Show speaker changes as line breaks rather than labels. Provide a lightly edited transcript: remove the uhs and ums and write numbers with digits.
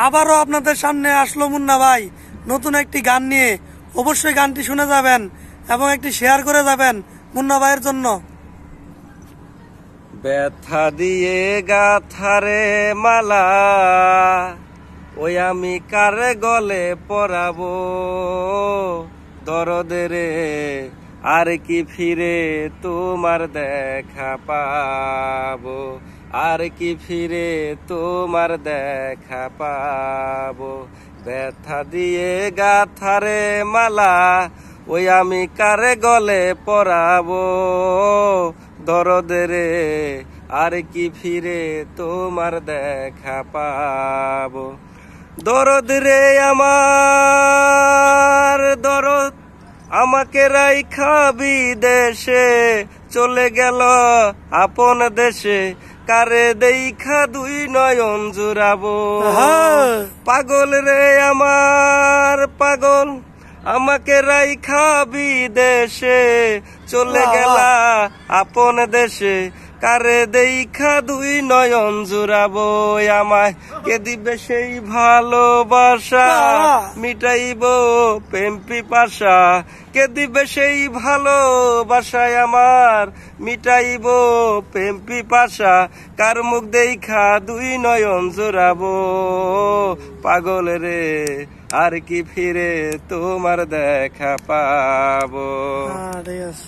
আবারও আপনাদের সামনে আসলো মুন্না ভাই নতুন একটি গান নিয়ে। অবশ্যই গানটি শুনে যাবেন এবং একটি শেয়ার করে যাবেন মুন্না ভাইয়ের জন্য।
ব্যথা দিয়ে গাথারে মালা, ওই আমি কারে গলে পরাবো, দরদেরে আর কি ফিরে তোমার দেখা পাবো, আর কি ফিরে তোমার দেখা পাবো। ব্যথা দিয়ে গাথারে মালা, ওই আমি কারে গলে পরাবো, দরদেরে আর কি ফিরে তোমার দেখা পাবো। দরদ রে আমার দরদ, আমাকে রাইখা বিদেশে চলে গেল আপন দেশে, কারে দেখা দুই নয়ন জুড়াবো। পাগল রে আমার পাগল, আমাকে রাইখা বিদেশে চলে গেলা আপন দেশে, কারে দেখা দুই নয়ন জুড়াবো। আমায় কে দিবে সেই ভালোবাসা, মিটাইব প্রেম পিপাসা, কে দিবে সেই ভালোবাসায় আমার মিটাইব প্রেম পিপাসা, কার মুখ দেখা দুই নয়ন জুড়াবো। পাগল রে আর কি ফিরে তোমার দেখা পাবো।